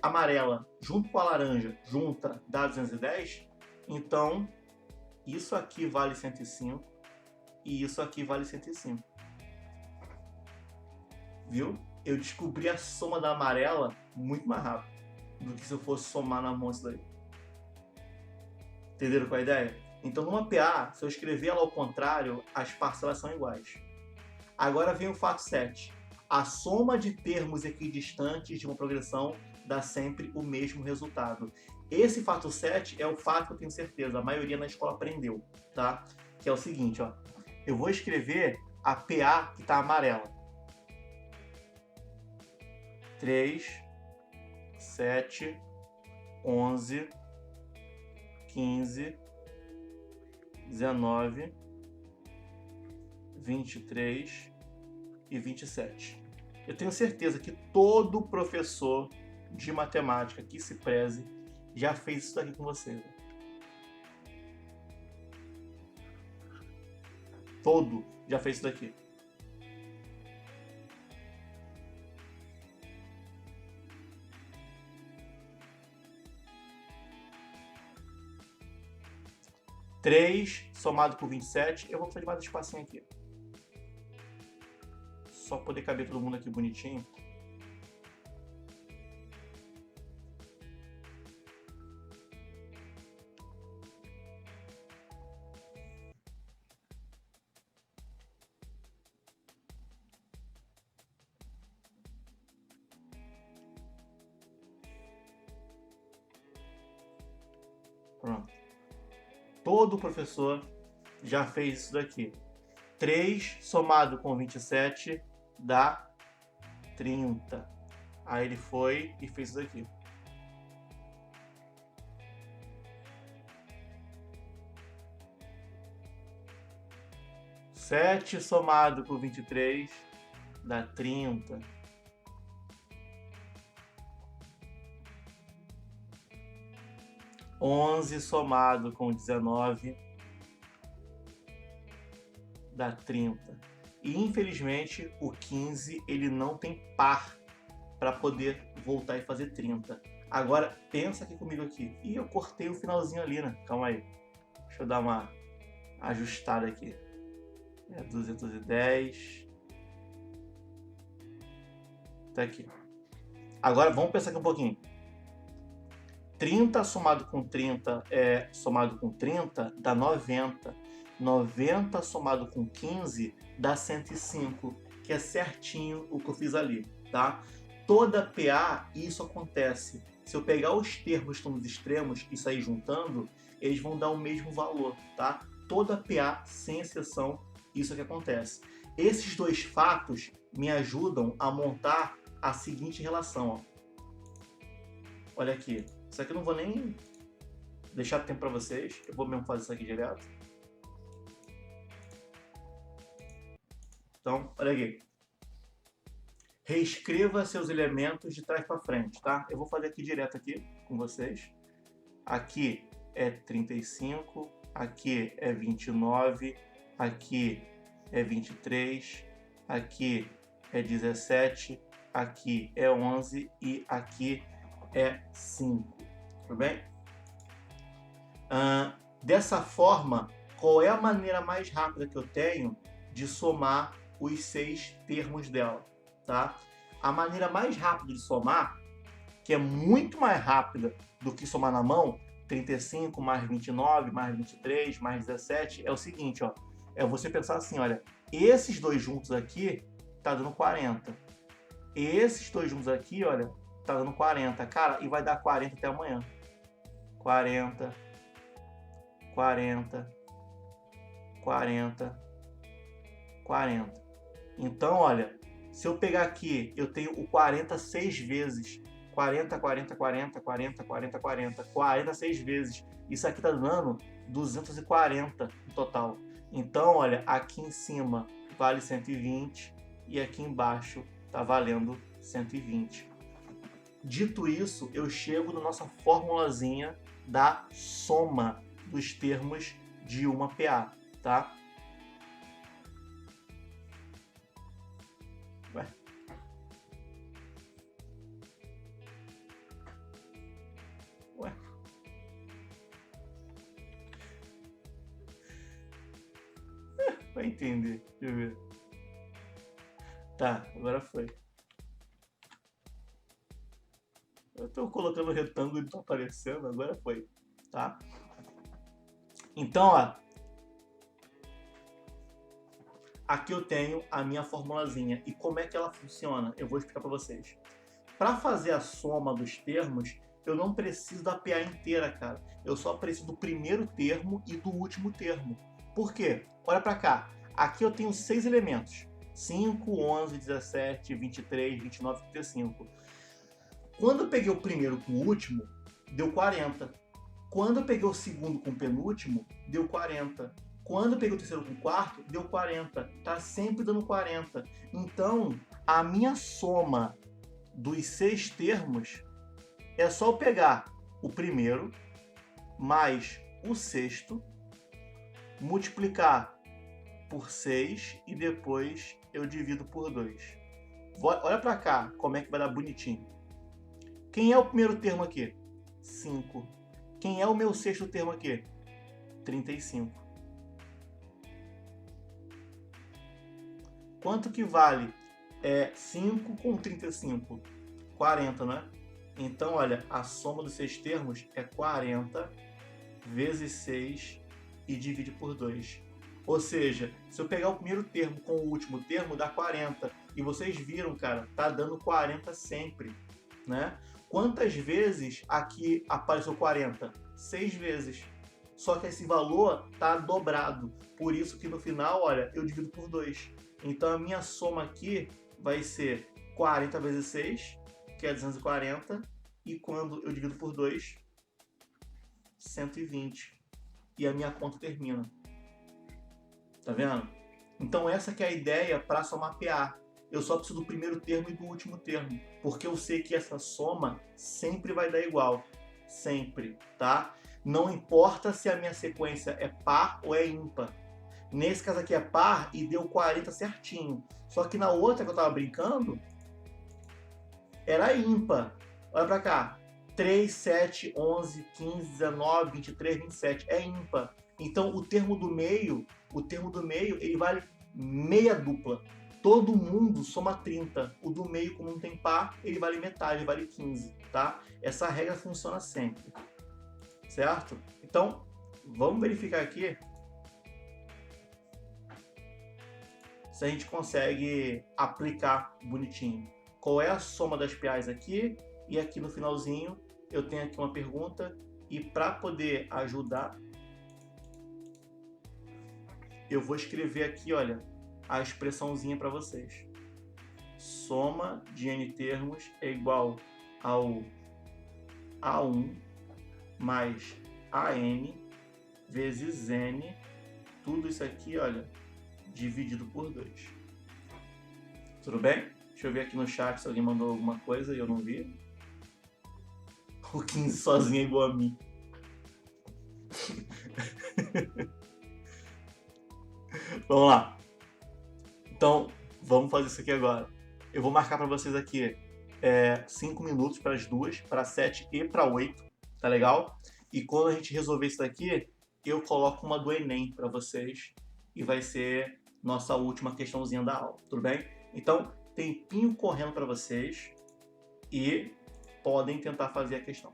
amarela junto com a laranja junta dá 210, então isso aqui vale 105 e isso aqui vale 105. Viu? Eu descobri a soma da amarela muito mais rápido do que se eu fosse somar na mão isso daí. Entenderam qual é a ideia? Então, numa PA, se eu escrever ela ao contrário, as parcelas são iguais. Agora vem o fato 7. A soma de termos equidistantes de uma progressão dá sempre o mesmo resultado. Esse fato 7 é o fato que eu tenho certeza, a maioria na escola aprendeu, tá? Que é o seguinte, ó. Eu vou escrever a PA que está amarela. 3, 7, 11, 15, 19, 23 e 27. Eu tenho certeza que todo professor de matemática que se preze já fez isso daqui com você. Todo já fez isso daqui. Três somado por 27, eu vou fazer mais um espacinho aqui. Só poder caber todo mundo aqui bonitinho. Pronto. Todo professor já fez isso daqui. 3 somado com 27 dá 30. Aí ele foi e fez isso daqui. Sete somado com 23 dá 30. 11 somado com 19 dá 30. E infelizmente o 15 ele não tem par para poder voltar e fazer 30. Agora pensa aqui comigo aqui. E eu cortei o finalzinho ali, né? Calma aí. Deixa eu dar uma ajustada aqui. 210. Tá aqui. Agora vamos pensar aqui um pouquinho. 30 somado com 30 somado com 30 dá 90. 90 somado com 15 dá 105, que é certinho o que eu fiz ali, tá? Toda PA isso acontece. Se eu pegar os termos que estão nos extremos e sair juntando, eles vão dar o mesmo valor, tá? Toda PA, sem exceção, isso é que acontece. Esses dois fatos me ajudam a montar a seguinte relação, ó. Olha aqui. Isso aqui eu não vou nem deixar tempo para vocês. Eu vou mesmo fazer isso aqui direto. Então, olha aqui. Reescreva seus elementos de trás para frente, tá? Eu vou fazer aqui direto aqui com vocês. Aqui é 35, aqui é 29, aqui é 23, aqui é 17, aqui é 11 e aqui é 5. Tudo bem? Dessa forma, qual é a maneira mais rápida que eu tenho de somar os 6 termos dela? Tá? A maneira mais rápida de somar, que é muito mais rápida do que somar na mão, 35 mais 29 mais 23 mais 17, é o seguinte, ó. É você pensar assim, olha, esses dois juntos aqui tá dando 40. Esses dois juntos aqui, olha, tá dando 40. Cara, e vai dar 40 até amanhã. 40, 40, 40, 40. Então, olha, se eu pegar aqui, eu tenho o 40 6 vezes. 40, 40, 40, 40, 40, 40. 40 6 vezes. Isso aqui tá dando 240 no total. Então, olha, aqui em cima vale 120 e aqui embaixo tá valendo 120. Dito isso, eu chego na nossa formulazinha da soma dos termos de uma PA, tá? Ué? Ué? vai entender. Deixa eu ver. Tá, agora foi. Eu tô colocando retângulo e não tá aparecendo, agora foi. Tá? Então, ó. Aqui eu tenho a minha formulazinha. E como é que ela funciona? Eu vou explicar para vocês. Para fazer a soma dos termos, eu não preciso da PA inteira, cara. Eu só preciso do primeiro termo e do último termo. Por quê? Olha para cá. Aqui eu tenho 6 elementos. 5, 11, 17, 23, 29, 35. Quando eu peguei o primeiro com o último, deu 40. Quando eu peguei o segundo com o penúltimo, deu 40. Quando eu peguei o terceiro com o quarto, deu 40. Tá sempre dando 40. Então, a minha soma dos 6 termos é só eu pegar o primeiro mais o sexto, multiplicar por 6 e depois eu divido por 2. Olha para cá como é que vai dar bonitinho. Quem é o primeiro termo aqui? 5. Quem é o meu sexto termo aqui? 35. Quanto que vale 5 com 35? 40, não é? Então, olha, a soma dos 6 termos é 40 vezes 6 e divide por 2. Ou seja, se eu pegar o primeiro termo com o último termo, dá 40. E vocês viram, cara, tá dando 40 sempre, né? Quantas vezes aqui apareceu 40? 6 vezes. Só que esse valor tá dobrado. Por isso que no final, olha, eu divido por 2. Então a minha soma aqui vai ser 40 vezes 6, que é 240. E quando eu divido por 2, 120. E a minha conta termina. Tá vendo? Então essa que é a ideia para somar PA. Eu só preciso do primeiro termo e do último termo. Porque eu sei que essa soma sempre vai dar igual. Sempre, tá? Não importa se a minha sequência é par ou é ímpar. Nesse caso aqui é par e deu 40 certinho. Só que na outra que eu tava brincando, era ímpar. Olha pra cá. 3, 7, 11, 15, 19, 23, 27. É ímpar. Então o termo do meio, ele vale meia dupla. Todo mundo soma 30. O do meio, como não tem par, ele vale metade, vale 15, tá? Essa regra funciona sempre. Certo? Então, vamos verificar aqui se a gente consegue aplicar bonitinho. Qual é a soma das PAs aqui? E aqui no finalzinho eu tenho aqui uma pergunta. E para poder ajudar, eu vou escrever aqui, olha, a expressãozinha para vocês. Soma de n termos é igual ao A1 mais AN vezes N, tudo isso aqui, olha, dividido por 2. Tudo bem? Deixa eu ver aqui no chat se alguém mandou alguma coisa e eu não vi. O 15 sozinho é igual a mim. Vamos lá. Então, vamos fazer isso aqui agora. Eu vou marcar para vocês aqui 5 minutos para as duas, para 7 e para 8, tá legal? E quando a gente resolver isso daqui, eu coloco uma do Enem para vocês e vai ser nossa última questãozinha da aula, tudo bem? Então, tempinho correndo para vocês e podem tentar fazer a questão.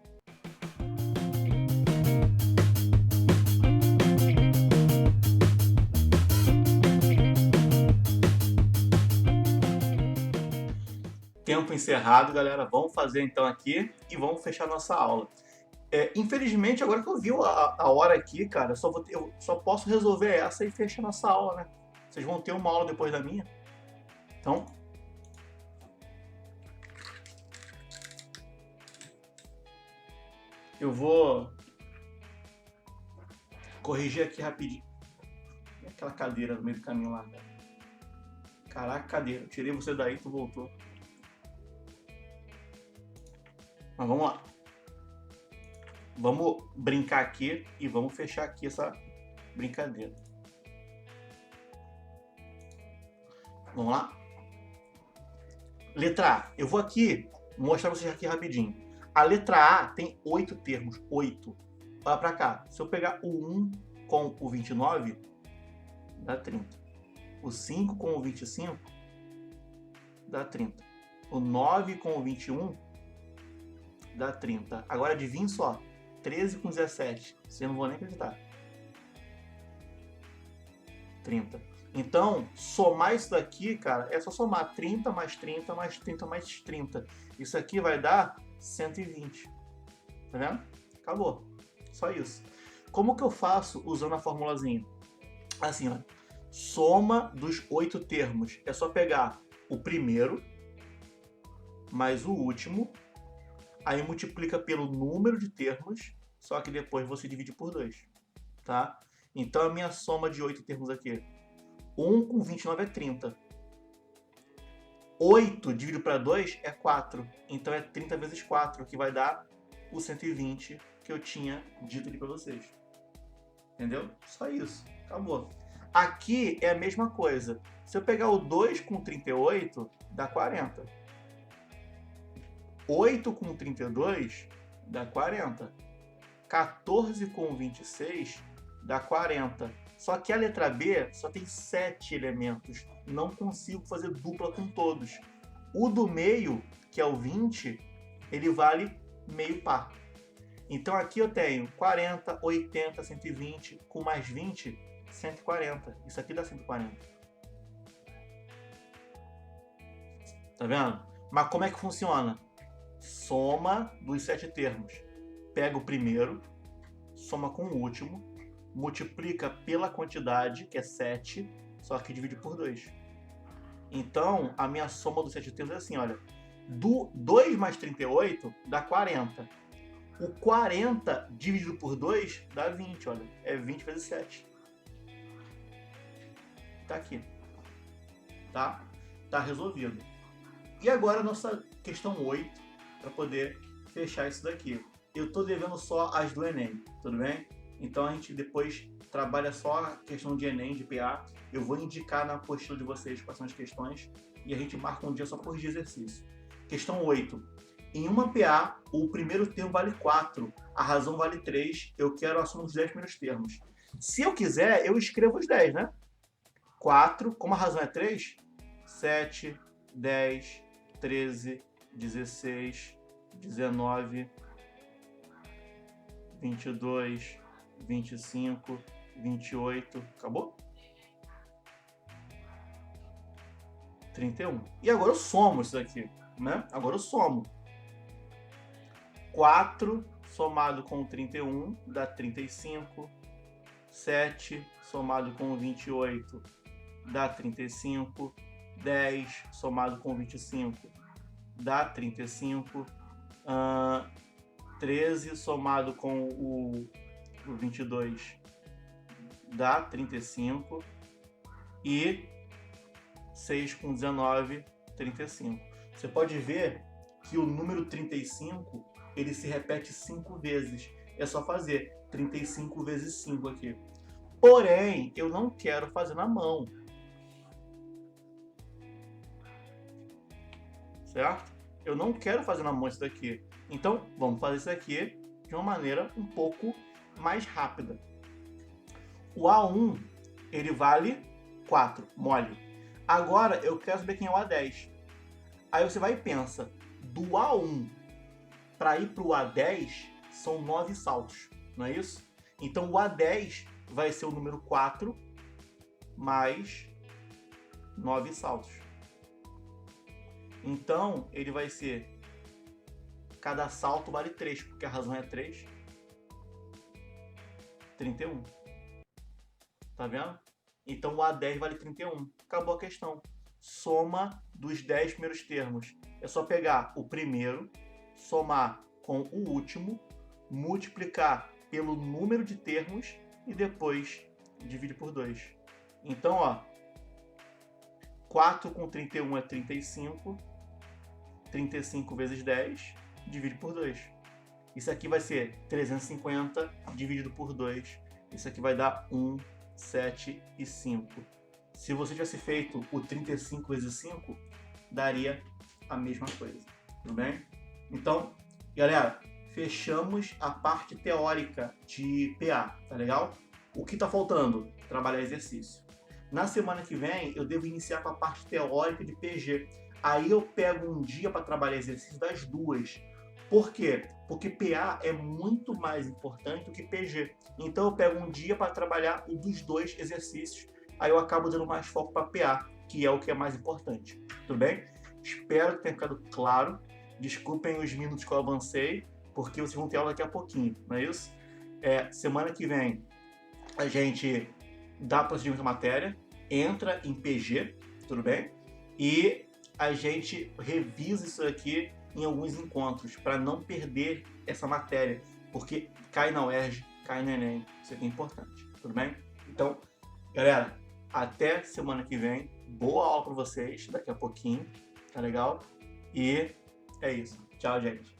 Tempo encerrado, galera. Vamos fazer então aqui e vamos fechar nossa aula. Infelizmente, agora que eu vi a hora aqui, cara, eu só posso resolver essa e fechar nossa aula, né? Vocês vão ter uma aula depois da minha. Então, eu vou corrigir aqui rapidinho. E aquela cadeira no meio do caminho lá, cara. Caraca, cadeira. Eu tirei você daí, tu voltou. Mas vamos lá. Vamos brincar aqui e vamos fechar aqui essa brincadeira. Vamos lá? Letra A. Eu vou aqui mostrar pra vocês aqui rapidinho. A letra A tem 8 termos. 8. Olha pra cá. Se eu pegar o 1 com o 29, dá 30. O 5 com o 25 dá 30. O 9 com o 21 dá 30. Agora adivinha só. 13 com 17. Você não vou nem acreditar. 30. Então, somar isso daqui, cara, é só somar 30 mais 30 mais 30 mais 30. Isso aqui vai dar 120. Tá vendo? Acabou. Só isso. Como que eu faço usando a formulazinha? Assim, ó. Soma dos 8 termos. É só pegar o primeiro mais o último. Aí multiplica pelo número de termos. Só que depois você divide por 2. Tá? Então a minha soma de 8 termos aqui. 1 com 29 é 30. 8 dividido para 2 é 4. Então é 30 vezes 4, que vai dar o 120 que eu tinha dito ali para vocês. Entendeu? Só isso. Acabou. Aqui é a mesma coisa. Se eu pegar o 2 com 38, dá 40. 8 com 32, dá 40. 14 com 26, dá 40. Só que a letra B só tem 7 elementos. Não consigo fazer dupla com todos. O do meio, que é o 20, ele vale meio par. Então aqui eu tenho 40, 80, 120, com mais 20, 140. Isso aqui dá 140. Tá vendo? Mas como é que funciona? Soma dos 7 termos. Pega o primeiro, soma com o último, multiplica pela quantidade, que é 7, só que divide por 2. Então, a minha soma dos 7 termos é assim, olha. 2 mais 38 dá 40. O 40 dividido por 2 dá 20, olha. É 20 vezes 7. Tá aqui. Tá? Tá resolvido. E agora a nossa questão 8, para poder fechar isso daqui. Eu tô devendo só as do Enem, tudo bem? Então a gente depois trabalha só a questão de Enem, de PA. Eu vou indicar na apostila de vocês quais são as questões e a gente marca um dia só por dia exercício. Questão 8. Em uma PA, o primeiro termo vale 4, a razão vale 3, eu quero a soma dos 10 primeiros termos. Se eu quiser, eu escrevo os 10, né? 4, como a razão é 3, 7, 10, 13, 16, 19, 22, 25, 28, acabou? 31. E agora eu somo isso daqui, né? Agora eu somo. 4 somado com 31 dá 35. 7 somado com 28 dá 35. 10 somado com 25 dá 35. 13 somado com o 22 dá 35. E 6 com 19, 35. Você pode ver que o número 35 ele se repete 5 vezes. É só fazer 35 vezes 5 aqui. Porém, eu não quero fazer na mão. Certo? Eu não quero fazer na mão isso daqui. Então, vamos fazer isso aqui de uma maneira um pouco mais rápida. O A1, ele vale 4, mole. Agora, eu quero saber quem é o A10. Aí você vai e pensa, do A1 para ir para o A10, são 9 saltos, não é isso? Então, o A10 vai ser o número 4 mais 9 saltos. Então, ele vai ser... Cada salto vale 3, porque a razão é 3. 31. Tá vendo? Então, o A10 vale 31. Acabou a questão. Soma dos 10 primeiros termos. É só pegar o primeiro, somar com o último, multiplicar pelo número de termos e depois divide por 2. Então, ó, 4 com 31 é 35. 35 vezes 10, divide por 2. Isso aqui vai ser 350 dividido por 2. Isso aqui vai dar 1, 7 e 5. Se você tivesse feito o 35 vezes 5, daria a mesma coisa. Tudo bem? Então, galera, fechamos a parte teórica de PA, tá legal? O que está faltando? Trabalhar exercício. Na semana que vem, eu devo iniciar com a parte teórica de PG. Aí eu pego um dia para trabalhar exercício das duas. Por quê? Porque PA é muito mais importante do que PG. Então eu pego um dia para trabalhar um dos dois exercícios. Aí eu acabo dando mais foco para PA, que é o que é mais importante. Tudo bem? Espero que tenha ficado claro. Desculpem os minutos que eu avancei, porque vocês vão ter aula daqui a pouquinho, não é isso? Semana que vem a gente dá prosseguimento à matéria, entra em PG, tudo bem? E a gente revisa isso aqui em alguns encontros, para não perder essa matéria, porque cai na UERJ, cai no Enem, isso aqui é importante, tudo bem? Então, galera, até semana que vem, boa aula para vocês, daqui a pouquinho, tá legal? E é isso. Tchau, gente.